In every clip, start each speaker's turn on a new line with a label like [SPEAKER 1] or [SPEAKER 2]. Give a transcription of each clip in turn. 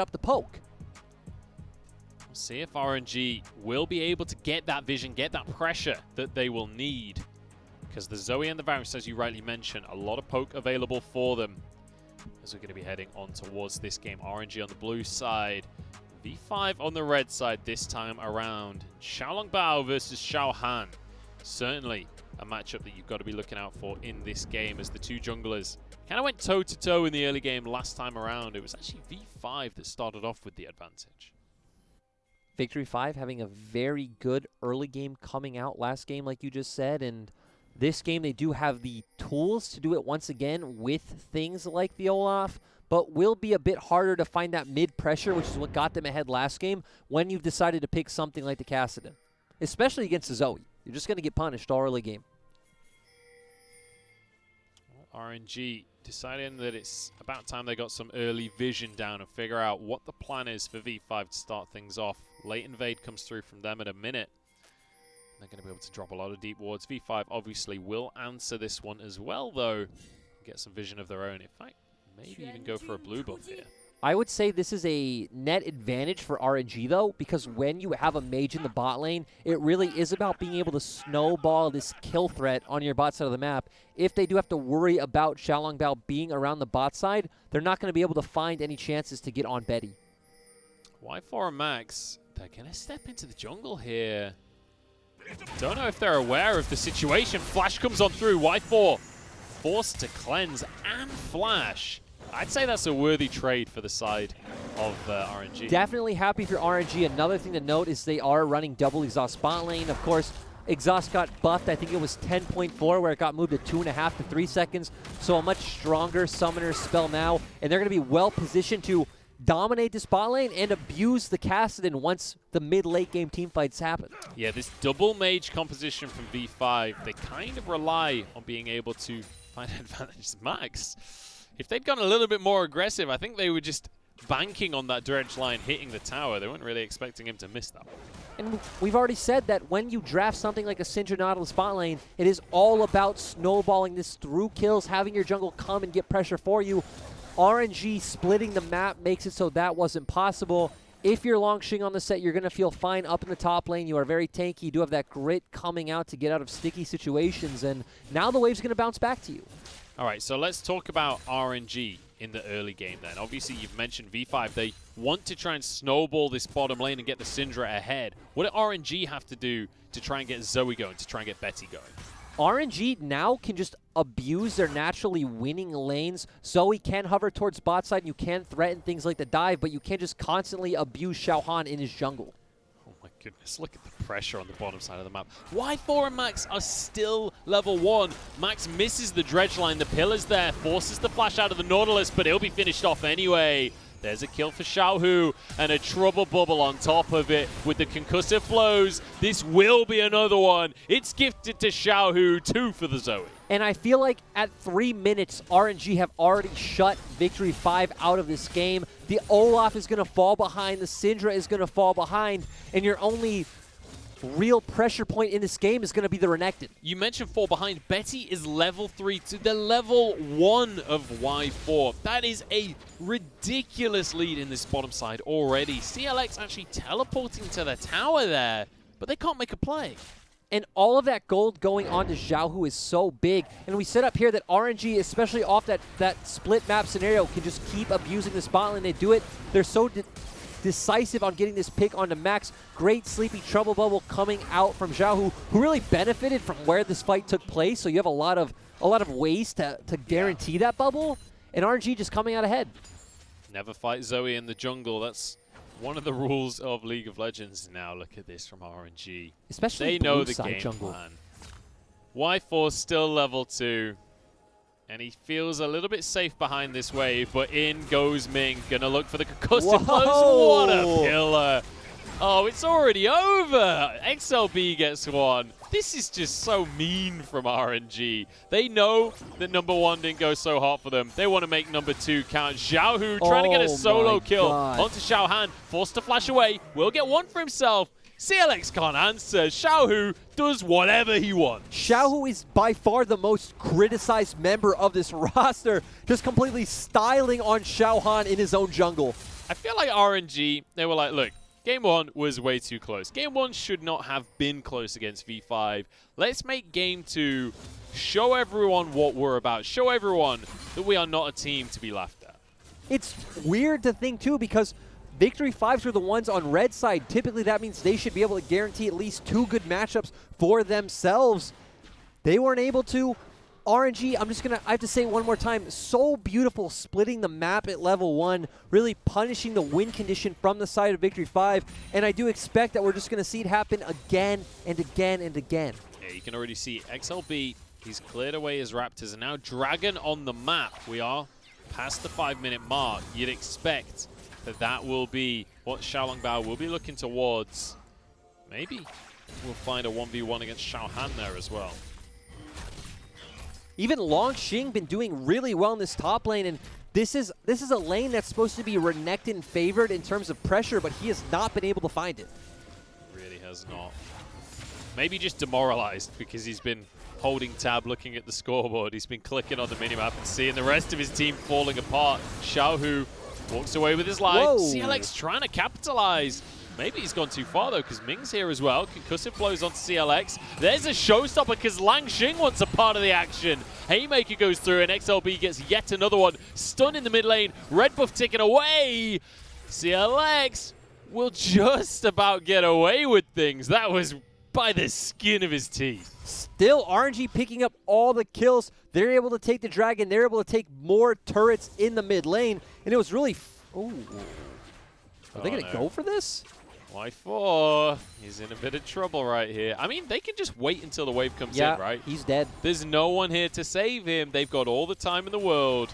[SPEAKER 1] up the poke.
[SPEAKER 2] We'll see if RNG will be able to get that vision, get that pressure that they will need. Because the Zoe and the Varus, as you rightly mentioned, a lot of poke available for them. As we're going to be heading on towards this game. RNG on the blue side. V5 on the red side this time around. Xiaolongbao versus Xiaohan. Certainly a matchup that you've got to be looking out for in this game, as the two junglers kind of went toe-to-toe in the early game last time around. It was actually V5 that started off with the advantage.
[SPEAKER 1] Victory 5 having a very good early game coming out last game, like you just said, and this game they do have the tools to do it once again with things like the Olaf, but will be a bit harder to find that mid-pressure, which is what got them ahead last game, when you've decided to pick something like the Kassadin, especially against the Zoe. You're just going to get punished all early game.
[SPEAKER 2] RNG deciding that it's about time they got some early vision down and figure out what the plan is for V5 to start things off. Late invade comes through from them in a minute. They're going to be able to drop a lot of deep wards. V5 obviously will answer this one as well, though. Get some vision of their own. In fact, maybe even go for a blue buff here.
[SPEAKER 1] I would say this is a net advantage for RNG, though, because when you have a mage in the bot lane, it really is about being able to snowball this kill threat on your bot side of the map. If they do have to worry about Xiaolongbao being around the bot side, they're not going to be able to find any chances to get on Betty.
[SPEAKER 2] Y4 and Max, they're going to step into the jungle here. Don't know if they're aware of the situation. Flash comes on through. Y4 forced to cleanse and flash. I'd say that's a worthy trade for the side of RNG.
[SPEAKER 1] Definitely happy for RNG. Another thing to note is they are running double exhaust bot lane. Of course, exhaust got buffed. I think it was 10.4 where it got moved to 2.5 to 3 seconds. So a much stronger summoner spell now. And they're going to be well positioned to dominate this bot lane and abuse the Kassadin once the mid-late game teamfights happen.
[SPEAKER 2] Yeah, this double mage composition from V5, they kind of rely on being able to find advantages. Max, if they'd gone a little bit more aggressive, I think they were just banking on that dredge line hitting the tower. They weren't really expecting him to miss that one.
[SPEAKER 1] And we've already said that when you draft something like a Syndra Nautilus bot lane, it is all about snowballing this through kills, having your jungle come and get pressure for you. RNG splitting the map makes it so that wasn't possible. If you're Longxing on the set, you're going to feel fine up in the top lane. You are very tanky. You do have that grit coming out to get out of sticky situations, and now the wave's going to bounce back to you.
[SPEAKER 2] All right, so let's talk about RNG in the early game then. Obviously, you've mentioned V5. They want to try and snowball this bottom lane and get the Syndra ahead. What do RNG have to do to try and get Zoe going, to try and get Betty going?
[SPEAKER 1] RNG now can just abuse their naturally winning lanes. Zoe can hover towards bot side, and you can threaten things like the dive, but you can't just constantly abuse Xiaohan in his jungle.
[SPEAKER 2] Oh my goodness, look at the pressure on the bottom side of the map. Y4 and Max are still level 1. Max misses the dredge line, the pillar's there, forces the flash out of the Nautilus, but he'll be finished off anyway. There's a kill for Xiaohu and a trouble bubble on top of it with the concussive blows. This will be another one. It's gifted to Xiaohu, 2 for the Zoe.
[SPEAKER 1] And I feel like at 3 minutes, RNG have already shut Victory 5 out of this game. The Olaf is going to fall behind. The Syndra is going to fall behind. And your only real pressure point in this game is going to be the Renekton.
[SPEAKER 2] You mentioned 4 behind. Betty is level 3 to the level 1 of Y4. That is a ridiculous lead in this bottom side already. CLX actually teleporting to the tower there, but they can't make a play.
[SPEAKER 1] And all of that gold going on to Xiaohu is so big. And we set up here that RNG, especially off that split map scenario, can just keep abusing the spot lane. They do it. They're so decisive on getting this pick onto Max. Great sleepy trouble bubble coming out from Xiaohu, who really benefited from where this fight took place. So you have a lot of ways to guarantee that bubble. And RNG just coming out ahead.
[SPEAKER 2] Never fight Zoe in the jungle. That's one of the rules of League of Legends. Now look at this from RNG.
[SPEAKER 1] Especially
[SPEAKER 2] they know the
[SPEAKER 1] side
[SPEAKER 2] game
[SPEAKER 1] jungle.
[SPEAKER 2] plan. Y4 still level 2. And he feels a little bit safe behind this wave, but in goes Ming. Gonna look for the concussive blows. What a killer. Oh, it's already over. XLB gets one. This is just so mean from RNG. They know that number 1 didn't go so hot for them. They want to make number 2 count. Xiaohu trying to get a solo kill onto Xiaohan. Forced to flash away. Will get one for himself. CLX can't answer. Xiaohu does whatever he wants.
[SPEAKER 1] Xiaohu is by far the most criticized member of this roster, just completely styling on Xiaohan in his own jungle.
[SPEAKER 2] I feel like RNG, they were like, look, Game 1 was way too close. Game 1 should not have been close against V5. Let's make Game 2 show everyone what we're about. Show everyone that we are not a team to be laughed at.
[SPEAKER 1] It's weird to think, too, because Victory 5s were the ones on red side. Typically, that means they should be able to guarantee at least 2 good matchups for themselves. They weren't able to. RNG, I have to say it one more time, so beautiful splitting the map at level 1, really punishing the win condition from the side of Victory 5, and I do expect that we're just going to see it happen again and again and again.
[SPEAKER 2] Yeah, you can already see XLB, he's cleared away his Raptors, and now Dragon on the map. We are past the 5-minute mark. You'd expect that that will be what Xiaolongbao will be looking towards. Maybe we'll find a 1v1 against Xiaohan there as well.
[SPEAKER 1] Even Longxing been doing really well in this top lane, and this is a lane that's supposed to be Renekton favored in terms of pressure, but he has not been able to find it.
[SPEAKER 2] Really has not. Maybe just demoralized because he's been holding tab, looking at the scoreboard. He's been clicking on the minimap and seeing the rest of his team falling apart. Xiaohu walks away with his life.
[SPEAKER 1] Whoa.
[SPEAKER 2] CLX trying to capitalize. Maybe he's gone too far, though, because Ming's here as well. Concussive blows onto CLX. There's a showstopper, because Langxing wants a part of the action. Haymaker goes through, and XLB gets yet another one. Stun in the mid lane. Red buff taken away. CLX will just about get away with things. That was by the skin of his teeth.
[SPEAKER 1] Still, RNG picking up all the kills. They're able to take the Dragon. They're able to take more turrets in the mid lane, and it was really... Ooh. Are they going to go for this?
[SPEAKER 2] Y4, he's in a bit of trouble right here. I mean, they can just wait until the wave comes in, right?
[SPEAKER 1] He's dead.
[SPEAKER 2] There's no one here to save him. They've got all the time in the world.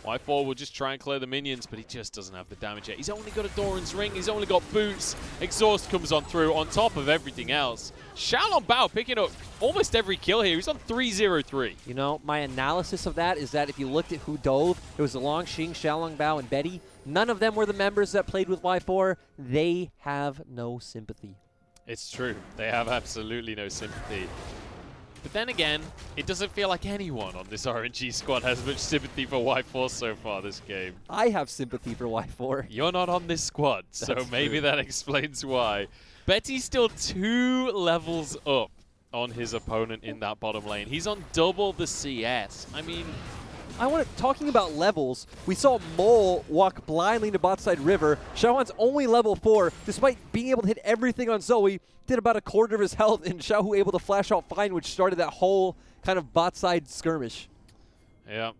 [SPEAKER 2] Y4 will just try and clear the minions, but he just doesn't have the damage yet. He's only got a Doran's Ring. He's only got boots. Exhaust comes on through on top of everything else. Xiaolongbao picking up almost every kill here. He's on 3-0-3.
[SPEAKER 1] You know, my analysis of that is that if you looked at who dove, it was Longxing, Xiaolongbao, and Betty. None of them were the members that played with Y4. They have no sympathy.
[SPEAKER 2] It's true. They have absolutely no sympathy. But then again, it doesn't feel like anyone on this RNG squad has much sympathy for Y4 so far this game.
[SPEAKER 1] I have sympathy for Y4.
[SPEAKER 2] You're not on this squad, so
[SPEAKER 1] That's
[SPEAKER 2] maybe
[SPEAKER 1] true.
[SPEAKER 2] That explains why. Betty's still 2 levels up on his opponent in that bottom lane. He's on double the CS. I mean...
[SPEAKER 1] Talking about levels, we saw Mole walk blindly into bot side river. Xiaohan's only level 4, despite being able to hit everything on Zoe, did about a quarter of his health, and Xiaohu able to flash out fine, which started that whole kind of bot side skirmish.
[SPEAKER 2] Yeah,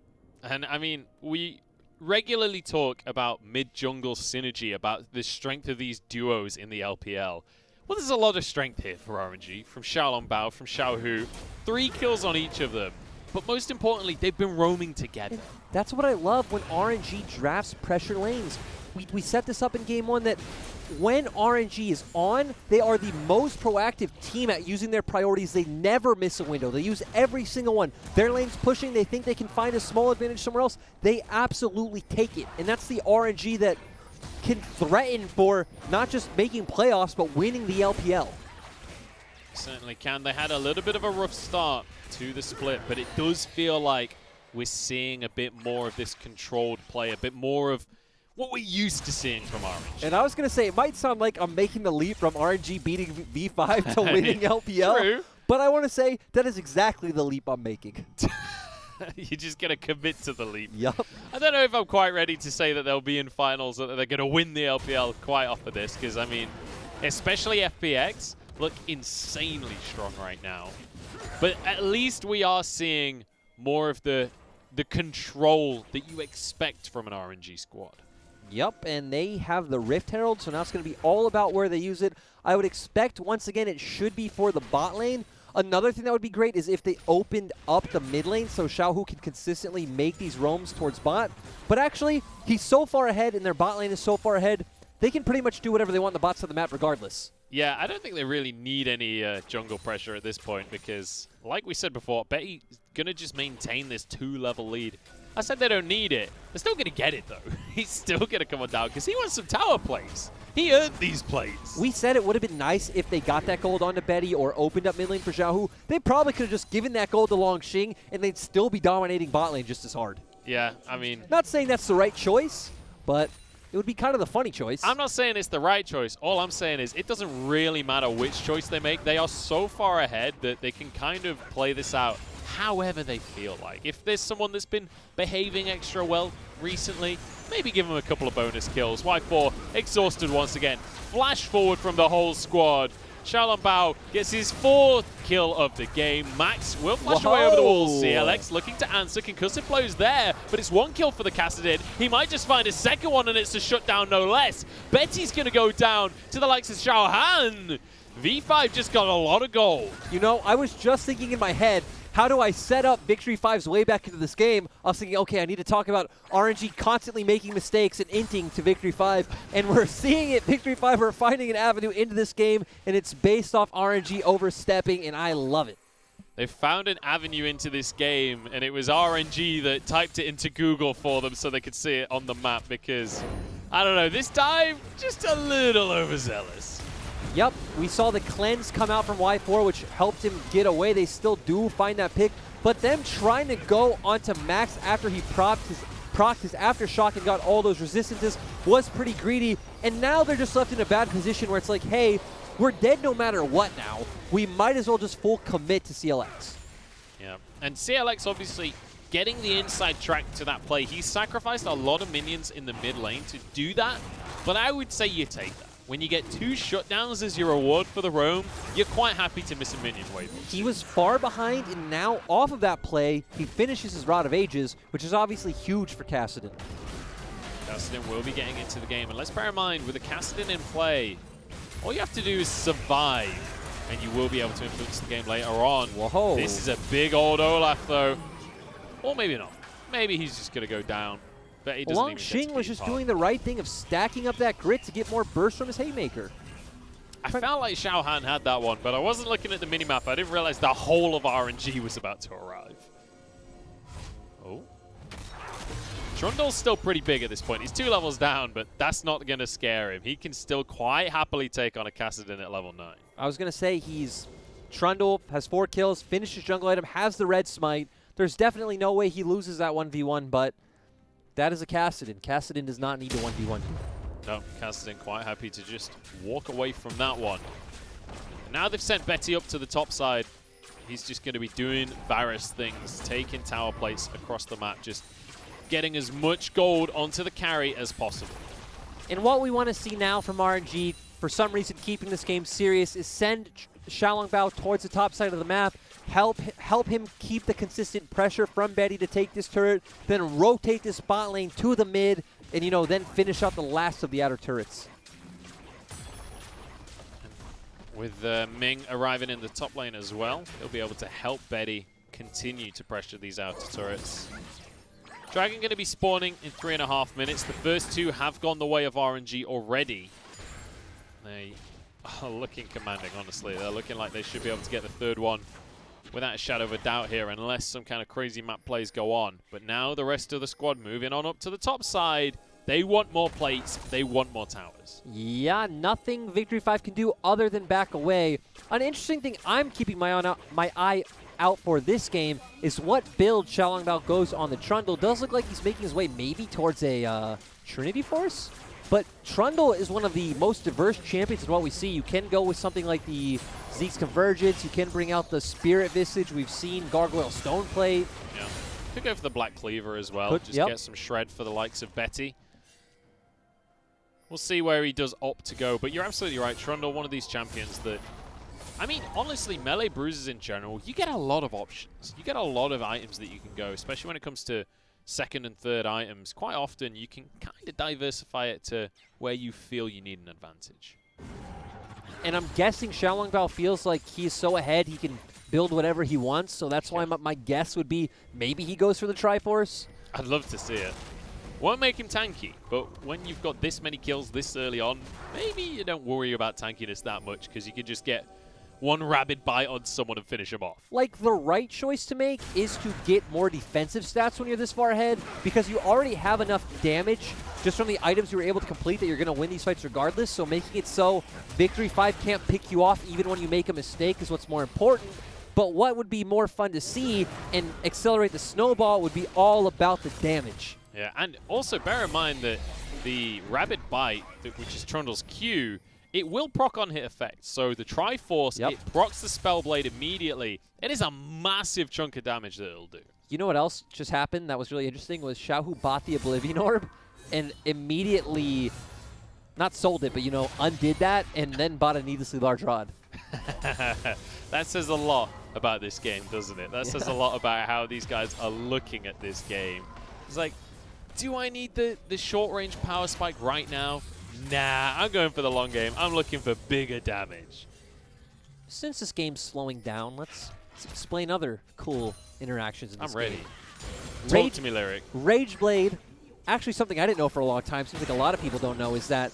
[SPEAKER 2] and I mean, we regularly talk about mid-jungle synergy, about the strength of these duos in the LPL. Well, there's a lot of strength here for RNG, from Xiaolongbao, from Xiaohu. 3 kills on each of them. But most importantly, they've been roaming together.
[SPEAKER 1] And that's what I love when RNG drafts pressure lanes. We set this up in Game 1 that when RNG is on, they are the most proactive team at using their priorities. They never miss a window. They use every single one. Their lane's pushing. They think they can find a small advantage somewhere else. They absolutely take it. And that's the RNG that can threaten for not just making playoffs, but winning the LPL.
[SPEAKER 2] Certainly can. They had a little bit of a rough start to the split, but it does feel like we're seeing a bit more of this controlled play, a bit more of what we're used to seeing from RNG.
[SPEAKER 1] And I was going to say, it might sound like I'm making the leap from RNG beating V5 to winning LPL.
[SPEAKER 2] True.
[SPEAKER 1] But I want to say that is exactly the leap I'm making.
[SPEAKER 2] You're just going to commit to the leap.
[SPEAKER 1] Yup.
[SPEAKER 2] I don't know if I'm quite ready to say that they'll be in finals, that they're going to win the LPL quite off of this, because, I mean, especially FPX look insanely strong right now. But at least we are seeing more of the control that you expect from an RNG squad.
[SPEAKER 1] Yep, and they have the Rift Herald, so now it's going to be all about where they use it. I would expect, once again, it should be for the bot lane. Another thing that would be great is if they opened up the mid lane so Xiaohu can consistently make these roams towards bot. But actually, he's so far ahead and their bot lane is so far ahead, they can pretty much do whatever they want on the bot side of the map regardless.
[SPEAKER 2] Yeah, I don't think they really need any jungle pressure at this point because, like we said before, Betty's going to just maintain this 2-level lead. I said they don't need it. They're still going to get it, though. He's still going to come on down because he wants some tower plays. He earned these plays.
[SPEAKER 1] We said it would have been nice if they got that gold onto Betty or opened up mid lane for Xiaohu. They probably could have just given that gold to Longxing, and they'd still be dominating bot lane just as hard.
[SPEAKER 2] Yeah, I mean...
[SPEAKER 1] Not saying that's the right choice, but It would be kind of the funny choice.
[SPEAKER 2] I'm not saying it's the right choice. All I'm saying is it doesn't really matter which choice they make. They are so far ahead that they can kind of play this out however they feel like. If there's someone that's been behaving extra well recently, maybe give them a couple of bonus kills. Y4 exhausted once again. Flash forward from the whole squad. Xiaolongbao gets his 4th kill of the game. Max will flash away over the wall. CLX looking to answer. Concussive blows there, but it's 1 kill for the Kassadin. He might just find a second one, and it's a shutdown no less. Betty's going to go down to the likes of Xiaohan. V5 just got a lot of gold.
[SPEAKER 1] You know, I was just thinking in my head, how do I set up Victory 5's way back into this game? I was thinking, okay, I need to talk about RNG constantly making mistakes and inting to Victory 5, and we're seeing it. Victory 5 are finding an avenue into this game, and it's based off RNG overstepping, and I love it.
[SPEAKER 2] They found an avenue into this game, and it was RNG that typed it into Google for them so they could see it on the map because, I don't know, this time, just a little overzealous.
[SPEAKER 1] Yep, we saw the cleanse come out from Y4, which helped him get away. They still do find that pick, but them trying to go onto Max after he procced his aftershock and got all those resistances was pretty greedy, and now they're just left in a bad position where it's like, hey, we're dead no matter what now. We might as well just full commit to CLX.
[SPEAKER 2] Yeah, and CLX obviously getting the inside track to that play. He sacrificed a lot of minions in the mid lane to do that, but I would say you take that. When you get 2 shutdowns as your reward for the roam, you're quite happy to miss a minion wave.
[SPEAKER 1] He was far behind, and now off of that play, he finishes his Rod of Ages, which is obviously huge for Kassadin.
[SPEAKER 2] Kassadin will be getting into the game, and let's bear in mind, with a Kassadin in play, all you have to do is survive, and you will be able to influence the game later on.
[SPEAKER 1] Whoa.
[SPEAKER 2] This is a big old Olaf, though. Or maybe not. Maybe he's just going to go down. But he doesn't even get to
[SPEAKER 1] Xing was
[SPEAKER 2] keep
[SPEAKER 1] just
[SPEAKER 2] part.
[SPEAKER 1] doing the right thing of stacking up that grit to get more burst from his Haymaker.
[SPEAKER 2] I felt like Xiaohan had that one, but I wasn't looking at the minimap. I didn't realize the whole of RNG was about to arrive. Oh. Trundle's still pretty big at this point. He's 2 levels down, but that's not going to scare him. He can still quite happily take on a Kassadin at level 9.
[SPEAKER 1] I was going to say Trundle has 4 kills, finishes jungle item, has the red smite. There's definitely no way he loses that 1v1, but that is a Kassadin. Kassadin does not need a 1v1.
[SPEAKER 2] No, Kassadin quite happy to just walk away from that one. And now they've sent Betty up to the top side. He's just going to be doing Varus things, taking tower plates across the map, just getting as much gold onto the carry as possible.
[SPEAKER 1] And what we want to see now from RNG, for some reason keeping this game serious, is send Xiaolongbao towards the top side of the map, help him keep the consistent pressure from Betty to take this turret, then rotate this bot lane to the mid, and, you know, then finish out the last of the outer turrets.
[SPEAKER 2] With Ming arriving in the top lane as well, he'll be able to help Betty continue to pressure these outer turrets. Dragon going to be spawning in 3.5 minutes. The first 2 have gone the way of RNG already. They are looking commanding, honestly. They're looking like they should be able to get the 3rd one without a shadow of a doubt here, unless some kind of crazy map plays go on. But now the rest of the squad moving on up to the top side. They want more plates. They want more towers.
[SPEAKER 1] Yeah, nothing Victory 5 can do other than back away. An interesting thing I'm keeping my eye out for this game is what build Xiaolongbao goes on the Trundle. Does look like he's making his way maybe towards a Trinity Force? But Trundle is one of the most diverse champions in what we see. You can go with something like the Zeke's Convergence. You can bring out the Spirit Visage. We've seen Gargoyle Stoneplate.
[SPEAKER 2] Yeah. Could go for the Black Cleaver as well. Just get some shred for the likes of Betty. We'll see where he does opt to go. But you're absolutely right. Trundle, one of these champions that... I mean, honestly, melee bruisers in general, you get a lot of options. You get a lot of items that you can go, especially when it comes to 2nd and 3rd items. Quite often, you can kind of diversify it to where you feel you need an advantage.
[SPEAKER 1] And I'm guessing Xiaolongbao feels like he's so ahead he can build whatever he wants, so that's why my guess would be maybe he goes for the Triforce.
[SPEAKER 2] I'd love to see it. Won't make him tanky, but when you've got this many kills this early on, maybe you don't worry about tankiness that much because you can just get one rabid bite on someone and finish him off.
[SPEAKER 1] Like, the right choice to make is to get more defensive stats when you're this far ahead, because you already have enough damage just from the items you were able to complete that you're going to win these fights regardless, so making it so Victory 5 can't pick you off even when you make a mistake is what's more important. But what would be more fun to see and accelerate the snowball would be all about the damage.
[SPEAKER 2] Yeah, and also bear in mind that the Rabid Bite, which is Trundle's Q, it will proc on hit effect. So the Triforce, it procs the Spellblade immediately. It is a massive chunk of damage that it'll do.
[SPEAKER 1] You know what else just happened that was really interesting was Xiaohu bought the Oblivion Orb and immediately, not sold it, but, you know, undid that and then bought a needlessly large rod.
[SPEAKER 2] That says a lot about this game, doesn't it? That says a lot about how these guys are looking at this game. It's like, do I need the short-range power spike right now? Nah, I'm going for the long game. I'm looking for bigger damage.
[SPEAKER 1] Since this game's slowing down, let's explain other cool interactions in this game.
[SPEAKER 2] I'm ready. Talk to me, Lyric.
[SPEAKER 1] Rage Blade, actually something I didn't know for a long time, seems like a lot of people don't know, is that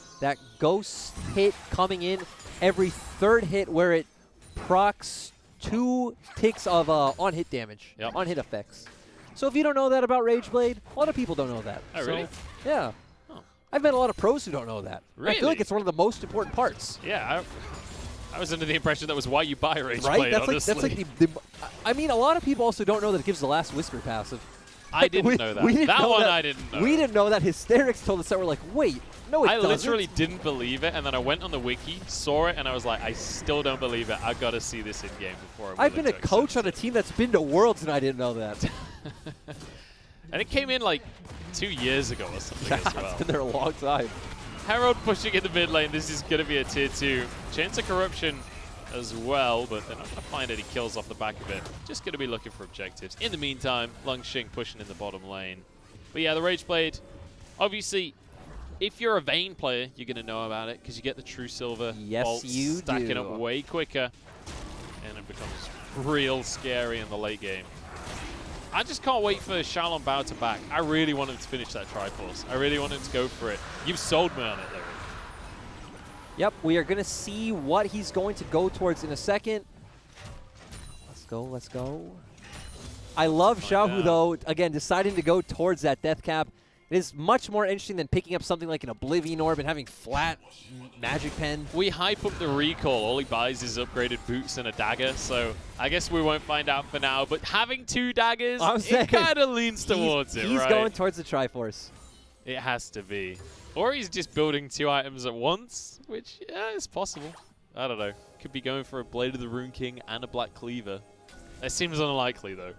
[SPEAKER 1] ghost hit coming in every third hit where it procs 2 ticks of on-hit damage, on-hit effects. So if you don't know that about Rage Blade, a lot of people don't know that.
[SPEAKER 2] Oh, really?
[SPEAKER 1] Yeah. Oh. I've met a lot of pros who don't know that.
[SPEAKER 2] Really?
[SPEAKER 1] I feel like it's one of the most important parts.
[SPEAKER 2] Yeah, I was under the impression that was why you buy Rage
[SPEAKER 1] right?
[SPEAKER 2] Blade,
[SPEAKER 1] That's like I mean, a lot of people also don't know that it gives the last Whisper passive.
[SPEAKER 2] I didn't know that. That one I didn't know.
[SPEAKER 1] We didn't know that. Hysterics told us that. We're like, wait, no, it doesn't.
[SPEAKER 2] I literally didn't believe it, and then I went on the wiki, saw it, and I was like, I still don't believe it. I gotta see this in game before.
[SPEAKER 1] I've been a coach on a team that's been to Worlds, and I didn't know that.
[SPEAKER 2] And it came in like 2 years ago or something as well.
[SPEAKER 1] It's been there a long time.
[SPEAKER 2] Herald pushing in the mid lane. This is gonna be a tier 2. Chance of Corruption as well, but they're not going to find any kills off the back of it. Just going to be looking for objectives. In the meantime, Lung Xing pushing in the bottom lane. But yeah, the Rage Blade, obviously, if you're a Vayne player, you're going to know about it because you get the True Silver bolts stacking up way quicker, and it becomes real scary in the late game. I just can't wait for Xiaolong Bao to back. I really want him to finish that Triforce. I really want him to go for it. You've sold me on it, Larry.
[SPEAKER 1] Yep, we are going to see what he's going to go towards in a second. Let's go, let's go. I love Xiaohu, though, again, deciding to go towards that death cap. It is much more interesting than picking up something like an Oblivion Orb and having flat Magic Pen.
[SPEAKER 2] We hype up the recall. All he buys is upgraded boots and a dagger, so I guess we won't find out for now. But having 2 daggers, it kind of leans towards it, right?
[SPEAKER 1] He's going towards the Triforce.
[SPEAKER 2] It has to be. Or he's just building 2 items at once, which, yeah, is possible. I don't know. Could be going for a Blade of the Rune King and a Black Cleaver. That seems unlikely, though.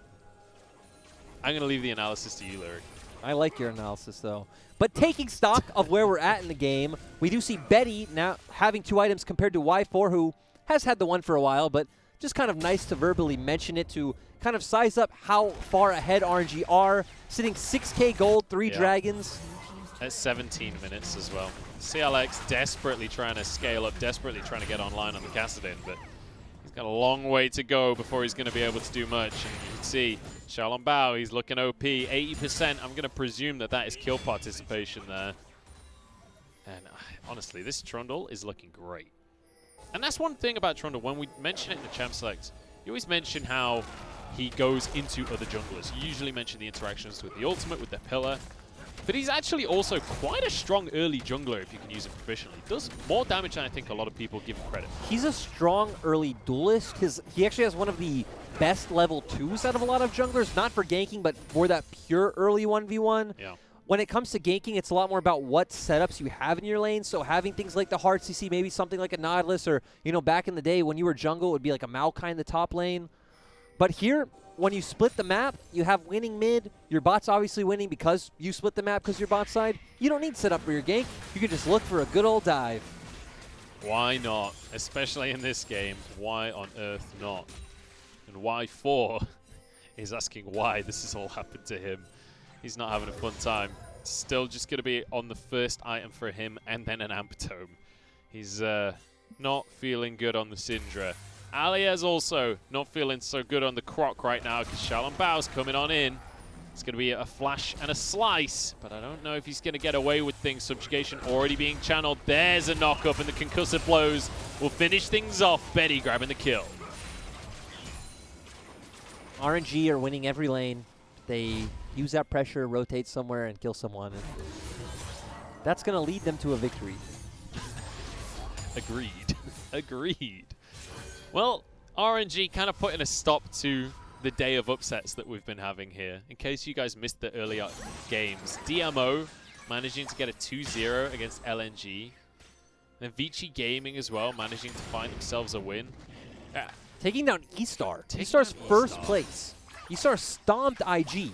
[SPEAKER 2] I'm going to leave the analysis to you, Lyric.
[SPEAKER 1] I like your analysis, though. But taking stock of where we're at in the game, we do see Betty now having 2 items compared to Y4, who has had the one for a while, but just kind of nice to verbally mention it to kind of size up how far ahead RNG are. Sitting 6K gold, 3 dragons.
[SPEAKER 2] At 17 minutes as well. CLX desperately trying to scale up, desperately trying to get online on the Kassadin, but he's got a long way to go before he's going to be able to do much. And you can see Xiaolong Bao, he's looking OP, 80%. I'm going to presume that that is kill participation there. And honestly, this Trundle is looking great. And that's one thing about Trundle. When we mention it in the champ select, you always mention how he goes into other junglers. You usually mention the interactions with the ultimate, with the pillar. But he's actually also quite a strong early jungler if you can use him proficiently. Does more damage than I think a lot of people give him credit.
[SPEAKER 1] He's a strong early duelist. He actually has one of the best level 2s out of a lot of junglers, not for ganking, but for that pure early 1v1.
[SPEAKER 2] Yeah.
[SPEAKER 1] When it comes to ganking, it's a lot more about what setups you have in your lane. So having things like the hard CC, maybe something like a Nautilus, or, you know, back in the day when you were jungle, it would be like a Maokai in the top lane. But here, when you split the map, you have winning mid. Your bot's obviously winning because you split the map because you're bot side. You don't need setup for your gank. You can just look for a good old dive.
[SPEAKER 2] Why not? Especially in this game. Why on earth not? And Y4 is asking why this has all happened to him. He's not having a fun time. Still just going to be on the first item for him and then an Amptome. He's not feeling good on the Syndra. Alia's also not feeling so good on the Croc right now because Xiaolong Bao's coming on in. It's going to be a flash and a slice, but I don't know if he's going to get away with things. Subjugation already being channeled. There's a knock-up, and the concussive blows will finish things off. Betty grabbing the kill.
[SPEAKER 1] RNG are winning every lane. They use that pressure, rotate somewhere, and kill someone. And that's going to lead them to a victory.
[SPEAKER 2] Agreed. Agreed. Well, RNG kind of putting a stop to the day of upsets that we've been having here. In case you guys missed the earlier games, DMO managing to get a 2-0 against LNG. And Vici Gaming as well, managing to find themselves a win.
[SPEAKER 1] Taking down E-Star. E-Star's first place. E-Star stomped IG.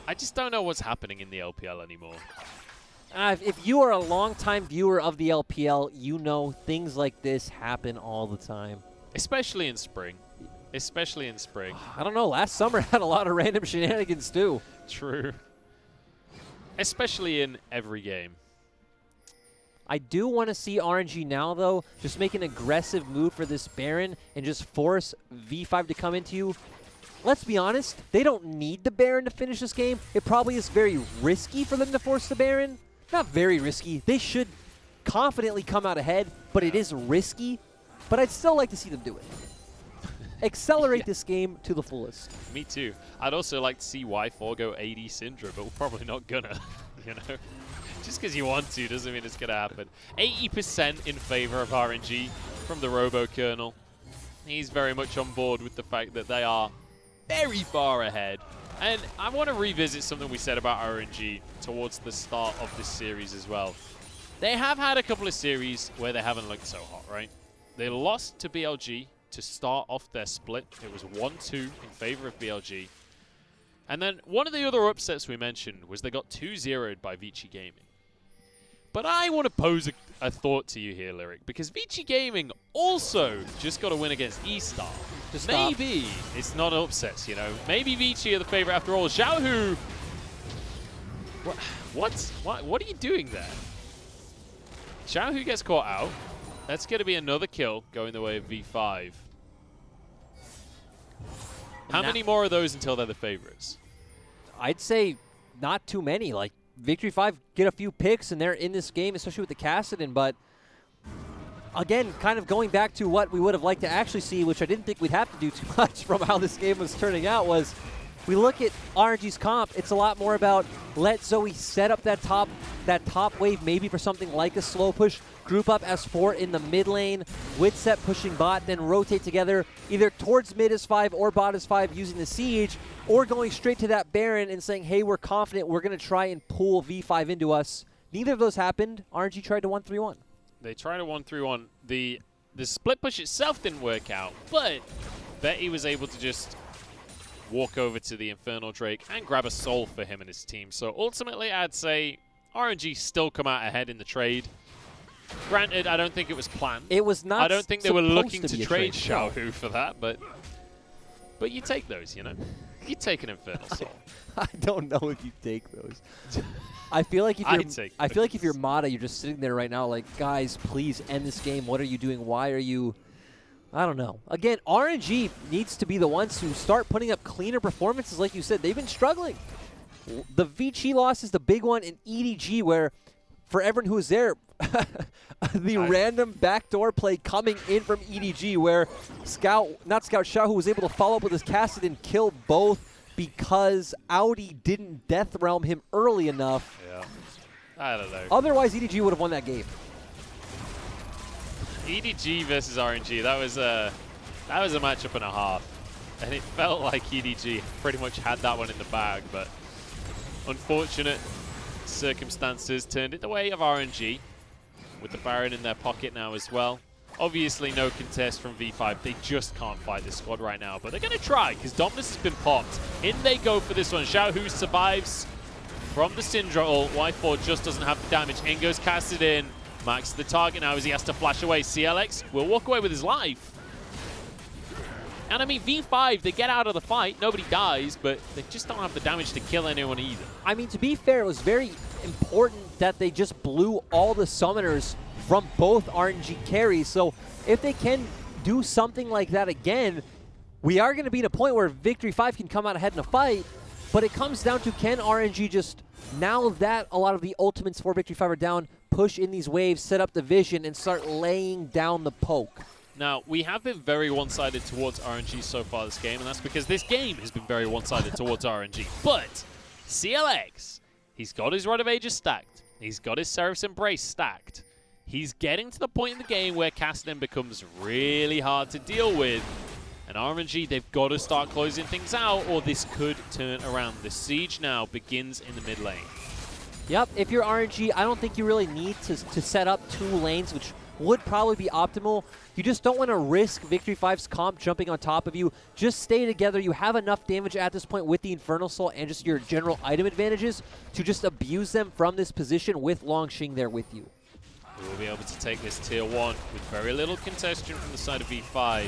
[SPEAKER 2] I just don't know what's happening in the LPL anymore.
[SPEAKER 1] If you are a longtime viewer of the LPL, you know things like this happen all the time.
[SPEAKER 2] Especially in spring. Especially in spring.
[SPEAKER 1] I don't know. Last summer had a lot of random shenanigans too.
[SPEAKER 2] True. Especially in every game.
[SPEAKER 1] I do want to see RNG now, though, just make an aggressive move for this Baron and just force V5 to come into you. Let's be honest, they don't need the Baron to finish this game. It probably is very risky for them to force the Baron. Not very risky. They should confidently come out ahead, but it is risky. But I'd still like to see them do it. Accelerate this game to the fullest.
[SPEAKER 2] Me too. I'd also like to see Y4 go AD Syndra, but we're probably not gonna, you know. Just because you want to doesn't mean it's going to happen. 80% in favor of RNG from the Robo Colonel. He's very much on board with the fact that they are very far ahead. And I want to revisit something we said about RNG towards the start of this series as well. They have had a couple of series where they haven't looked so hot, right? They lost to BLG to start off their split. It was 1-2 in favor of BLG. And then one of the other upsets we mentioned was they got 2-0'd by Vici Gaming. But I want to pose a thought to you here, Lyric, because Vici Gaming also just got a win against E-Star. Maybe it's not upsets, you know. Maybe Vici are the favorite after all. Xiaohu! What are you doing there? Xiaohu gets caught out. That's going to be another kill going the way of V5. How many more of those until they're the favorites?
[SPEAKER 1] I'd say not too many. Like, Victory 5 get a few picks, and they're in this game, especially with the Kassadin. But, again, kind of going back to what we would have liked to actually see, which I didn't think we'd have to do too much from how this game was turning out, was we look at RNG's comp, it's a lot more about let Zoe set up that top wave maybe for something like a slow push, group up S4 in the mid lane, Witset pushing bot, then rotate together either towards mid as 5 or bot as 5 using the siege, or going straight to that Baron and saying, hey, we're confident, we're going to try and pull V5 into us. Neither of those happened. RNG tried to 1-3-1.
[SPEAKER 2] They tried a 1-3-1. The split push itself didn't work out, but Betty was able to just walk over to the Infernal Drake and grab a soul for him and his team. So ultimately, I'd say RNG still come out ahead in the trade. Granted, I don't think it was planned.
[SPEAKER 1] It was not.
[SPEAKER 2] I don't think they were looking to trade
[SPEAKER 1] Xiaohu
[SPEAKER 2] Xiaohu for that, but you take those, you know. You take an Infernal Soul.
[SPEAKER 1] I don't know if you take those. I feel like if you're Mata, you're just sitting there right now like, guys, please end this game. What are you doing? Why are you? I don't know. Again, RNG needs to be the ones who start putting up cleaner performances. Like you said, they've been struggling. The Vici loss is the big one in EDG, where for everyone who was there, the random backdoor play coming in from EDG, where Xiaohu was able to follow up with his Kassadin and kill both because Audi didn't Death Realm him early enough.
[SPEAKER 2] Yeah. I don't know.
[SPEAKER 1] Otherwise, EDG would have won that game.
[SPEAKER 2] EDG versus RNG, that was a matchup and a half. And it felt like EDG pretty much had that one in the bag, but unfortunate circumstances turned it the way of RNG, with the Baron in their pocket now as well. Obviously no contest from V5. They just can't fight this squad right now, but they're going to try because Dominus has been popped. In they go for this one. Xiaohu survives from the Syndra ult. Y4 just doesn't have the damage. In goes Kassadin. Max the target now as he has to flash away. CLX will walk away with his life. And I mean, V5, they get out of the fight. Nobody dies, but they just don't have the damage to kill anyone either.
[SPEAKER 1] I mean, to be fair, it was very important that they just blew all the summoners from both RNG carries. So if they can do something like that again, we are going to be at a point where Victory 5 can come out ahead in a fight. But it comes down to, can RNG just, now that a lot of the ultimates for Victory 5 are down, push in these waves, set up the vision, and start laying down the poke?
[SPEAKER 2] Now, we have been very one-sided towards RNG so far this game, and that's because this game has been very one-sided towards RNG. But CLX, he's got his Rod of Ages stacked. He's got his Seraph's Embrace stacked. He's getting to the point in the game where Kassadin becomes really hard to deal with. And RNG, they've got to start closing things out, or this could turn around. The siege now begins in the mid lane.
[SPEAKER 1] Yep, if you're RNG, I don't think you really need to set up 2 lanes, which would probably be optimal. You just don't want to risk Victory 5's comp jumping on top of you. Just stay together. You have enough damage at this point with the Infernal Soul and just your general item advantages to just abuse them from this position with Longxing there with you.
[SPEAKER 2] We'll be able to take this tier 1 with very little contention from the side of V5.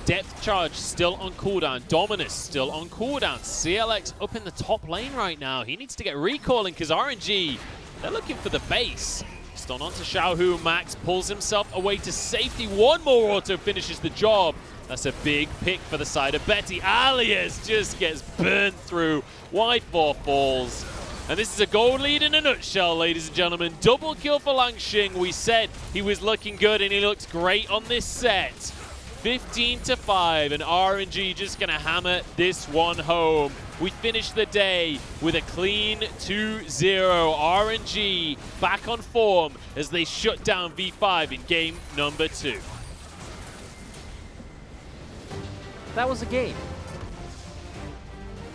[SPEAKER 2] Depth Charge still on cooldown. Dominus still on cooldown. CLX up in the top lane right now. He needs to get recalling because RNG, they're looking for the base. Still on to Xiaohu. Max pulls himself away to safety. One more auto finishes the job. That's a big pick for the side of Betty. Alias just gets burned through. Y4 falls. And this is a gold lead in a nutshell, ladies and gentlemen. Double kill for Longxing. We said he was looking good, and he looks great on this set. 15-5, and RNG just going to hammer this one home. We finish the day with a clean 2-0. RNG back on form as they shut down V5 in game number 2.
[SPEAKER 1] That was a game.